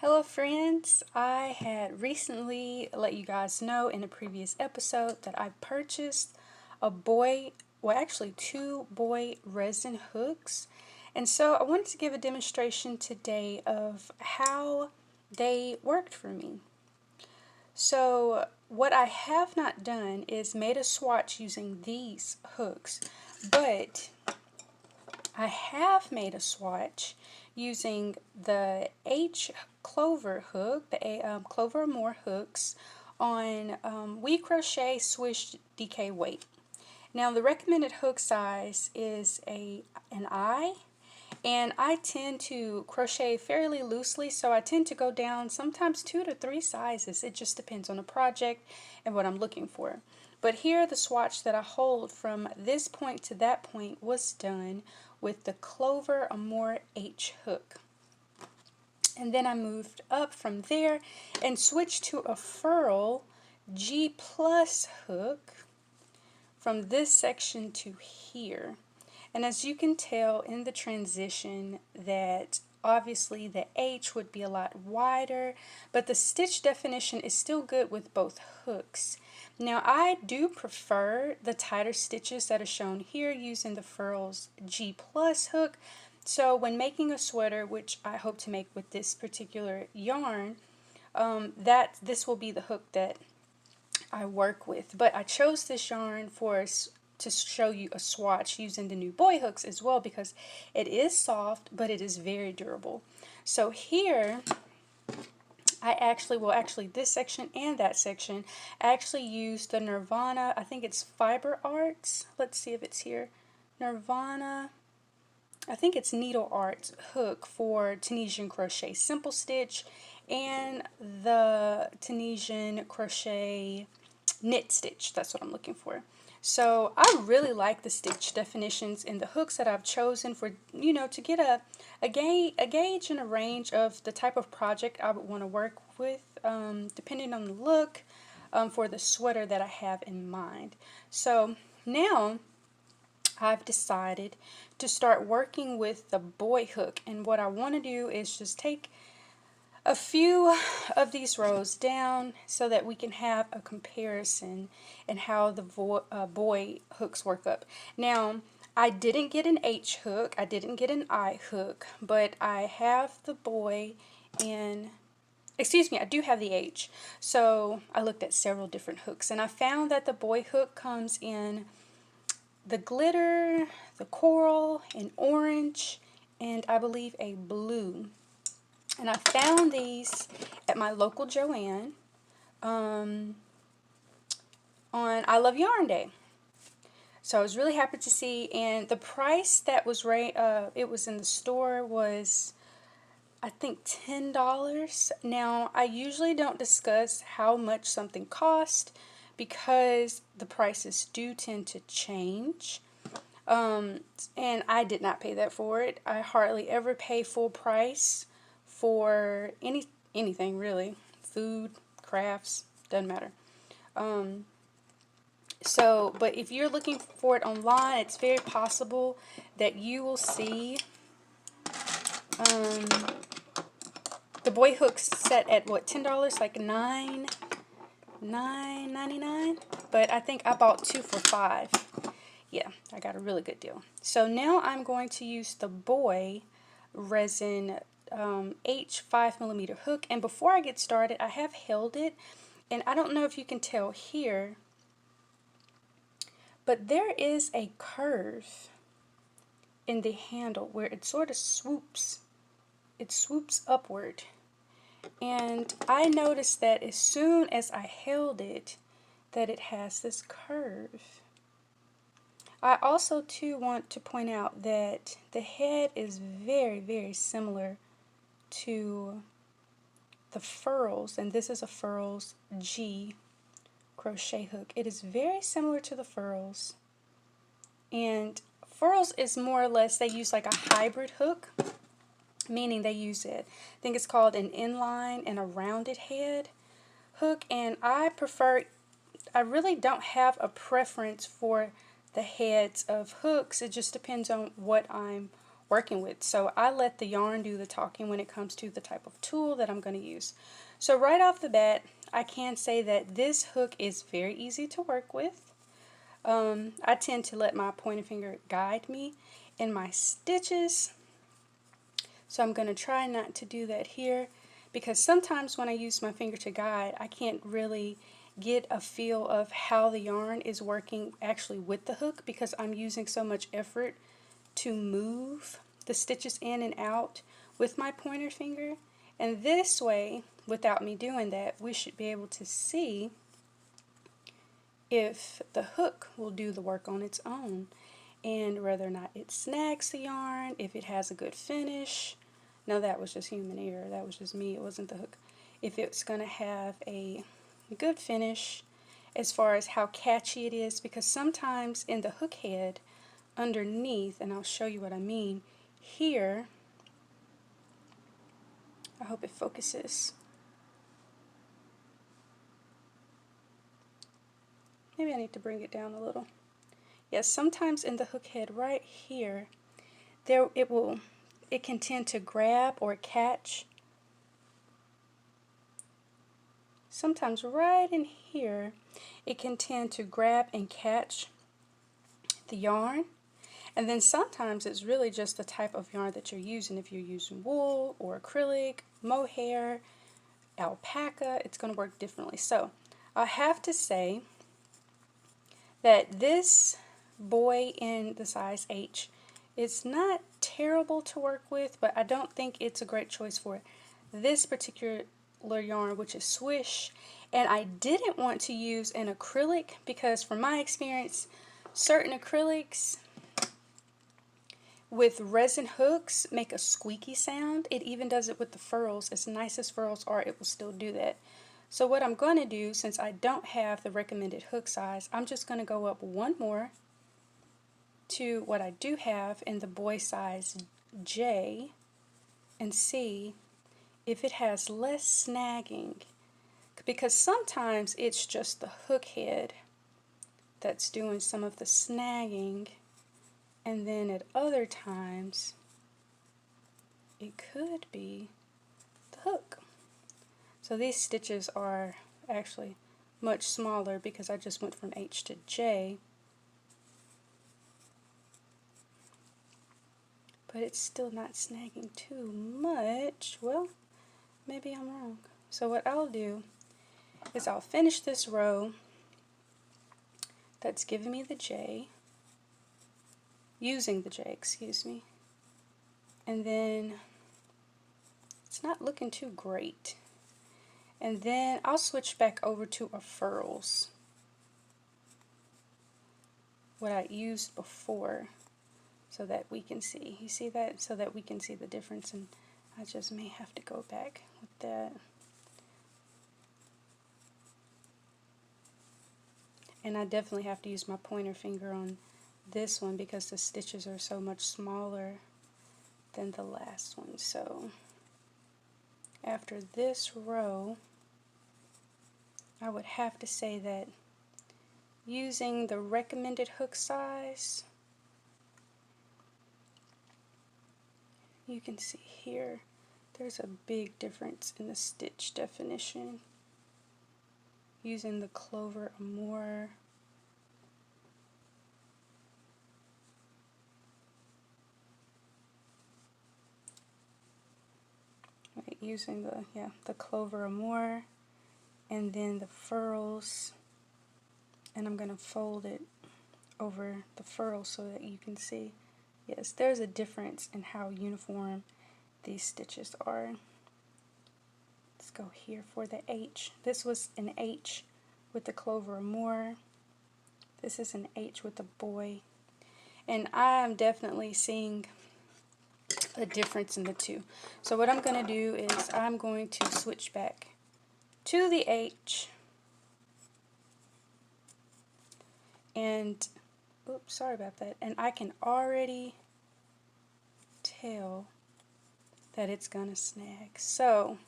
Hello friends, I had recently let you guys know in a previous episode that I purchased actually two Boye resin hooks. And so I wanted to give a demonstration today of how they worked for me. So what I have not done is made a swatch using these hooks, but I have made a swatch using the Clover hook, the Clover or More hooks on We Crochet Swish DK weight. Now the recommended hook size is an I, and I tend to crochet fairly loosely, so I tend to go down sometimes 2 to 3 sizes. It just depends on the project and what I'm looking for. But here the swatch that I hold from this point to that point was done with the Clover or More H hook. And then I moved up from there and switched to a Furl G plus hook from this section to here. And as you can tell in the transition that obviously the H would be a lot wider, but the stitch definition is still good with both hooks. Now I do prefer the tighter stitches that are shown here using the Furls G plus hook. So when making a sweater, which I hope to make with this particular yarn, this will be the hook that I work with. But I chose this yarn to show you a swatch using the new Boye hooks as well, because it is soft but it is very durable. So here I actually this section and that section, I actually used the Nirvana, I think it's Fiber Arts, let's see if it's here, Nirvana, I think it's Needle Arts hook for Tunisian crochet simple stitch, and the Tunisian crochet knit stitch. That's what I'm looking for. So I really like the stitch definitions in the hooks that I've chosen for, to get a gauge and a range of the type of project I would want to work with, depending on the look, for the sweater that I have in mind. So now I've decided to start working with the Boye hook, and what I want to do is just take a few of these rows down so that we can have a comparison and how the Boye hooks work up. Now I didn't get an H hook, I didn't get an I hook, but I have the Boye in, excuse me, I do have the H. So I looked at several different hooks and I found that the Boye hook comes in the glitter, the coral, an orange, and I believe a blue. And I found these at my local Joann on I Love Yarn Day. So I was really happy to see, and the price that was it was in the store was, I think, $10. Now I usually don't discuss how much something costs because the prices do tend to change. And I did not pay that for it. I hardly ever pay full price for anything really. Food, crafts, doesn't matter. But if you're looking for it online, it's very possible that you will see the Boye hooks set at what, $10, like $9.99. But I think I bought two for $5. Yeah, I got a really good deal. So now I'm going to use the Boye resin H 5mm hook, and before I get started I have held it, and I don't know if you can tell here, but there is a curve in the handle where it sort of swoops. It swoops upward, and I noticed that as soon as I held it that it has this curve. I also too want to point out that the head is very, very similar to the Furls, and this is a Furls G crochet hook. It is very similar to the Furls, and Furls is more or less, they use like a hybrid hook, meaning they use it, I think it's called an inline and a rounded head hook, and I really don't have a preference for the heads of hooks. It just depends on what I'm working with. So I let the yarn do the talking when it comes to the type of tool that I'm going to use. So right off the bat, I can say that this hook is very easy to work with. I tend to let my pointer finger guide me in my stitches. So I'm going to try not to do that here, because sometimes when I use my finger to guide, I can't really get a feel of how the yarn is working actually with the hook, because I'm using so much effort to move the stitches in and out with my pointer finger. And this way, without me doing that, we should be able to see if the hook will do the work on its own, and whether or not it snags the yarn, if it has a good finish. No, that was just human error. That was just me. It wasn't the hook. If it's going to have a good finish as far as how catchy it is, because sometimes in the hook head underneath, and I'll show you what I mean here, I hope it focuses. Maybe I need to bring it down a little. Yes, sometimes in the hook head right here, it can tend to grab or catch. Sometimes right in here, it can tend to grab and catch the yarn. And then sometimes it's really just the type of yarn that you're using. If you're using wool or acrylic, mohair, alpaca, it's going to work differently. So I have to say that this Boye in the size H is not terrible to work with, but I don't think it's a great choice for this particular yarn, which is Swish. And I didn't want to use an acrylic because from my experience, certain acrylics with resin hooks make a squeaky sound. It even does it with the Furls. As nice as Furls are, it will still do that. So what I'm going to do, since I don't have the recommended hook size, I'm just going to go up one more to what I do have in the Boye size J and see if it has less snagging, because sometimes it's just the hook head that's doing some of the snagging, and then at other times it could be the hook. So these stitches are actually much smaller because I just went from H to J, but it's still not snagging too much. Well, maybe I'm wrong. So what I'll do is I'll finish this row that's giving me the J, using the J, excuse me, and then it's not looking too great. And then I'll switch back over to a Furls, what I used before, so that we can see. You see that? So that we can see the difference, and I just may have to go back with that. And I definitely have to use my pointer finger on this one because the stitches are so much smaller than the last one. So after this row, I would have to say that using the recommended hook size, you can see here there's a big difference in the stitch definition. Using the Clover more. Right, using the Clover more, and then the Furls, and I'm going to fold it over the Furls so that you can see. Yes, there's a difference in how uniform these stitches are. Let's go here for the H. This was an H with the Clover more. This is an H with the Boye. And I'm definitely seeing a difference in the two. So what I'm going to do is I'm going to switch back to the H. And, oops, sorry about that. And I can already tell that it's going to snag. So,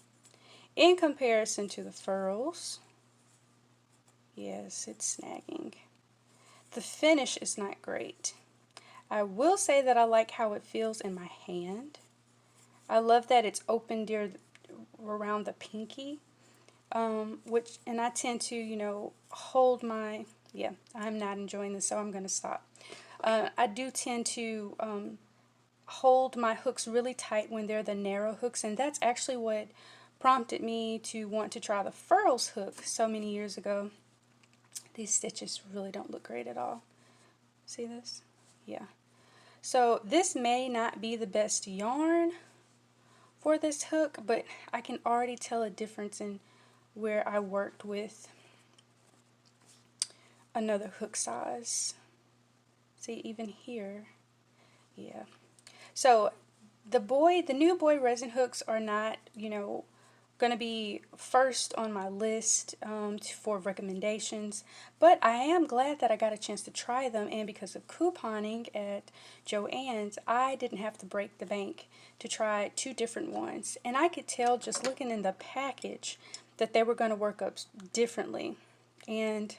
in comparison to the Furls, yes, it's snagging. The finish is not great. I will say that I like how it feels in my hand. I love that it's open around the pinky, and I tend to, hold my, yeah, I'm not enjoying this, so I'm going to stop. I do tend to hold my hooks really tight when they're the narrow hooks, and that's actually what prompted me to want to try the Furls hook so many years ago. These stitches really don't look great at all. See this? Yeah. So this may not be the best yarn for this hook, but I can already tell a difference in where I worked with another hook size. See, even here, yeah. So the new Boye resin hooks are not, going to be first on my list for recommendations, but I am glad that I got a chance to try them, and because of couponing at Joann's, I didn't have to break the bank to try 2 different ones, and I could tell just looking in the package that they were going to work up differently, and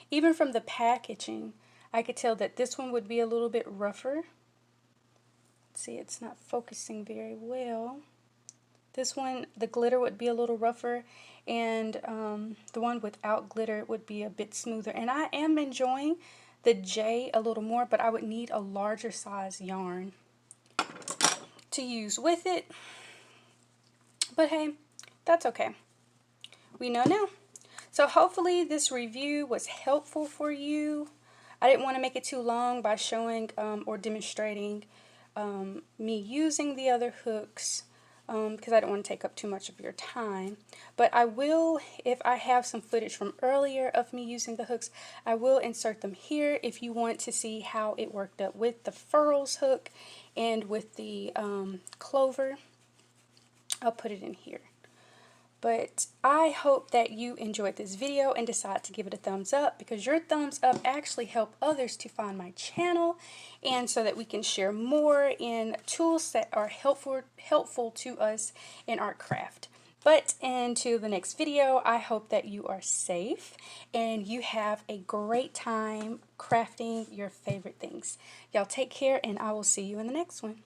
even from the packaging, I could tell that this one would be a little bit rougher. See, it's not focusing very well. This one, the glitter would be a little rougher, and the one without glitter would be a bit smoother. And I am enjoying the J a little more, but I would need a larger size yarn to use with it. But hey, that's okay. We know now. So hopefully this review was helpful for you. I didn't want to make it too long by showing or demonstrating me using the other hooks, because I don't want to take up too much of your time. But I will, if I have some footage from earlier of me using the hooks, I will insert them here if you want to see how it worked up with the Furls hook and with the Clover. I'll put it in here. But I hope that you enjoyed this video and decide to give it a thumbs up, because your thumbs up actually help others to find my channel, and so that we can share more in tools that are helpful to us in our craft. But until the next video, I hope that you are safe and you have a great time crafting your favorite things. Y'all take care, and I will see you in the next one.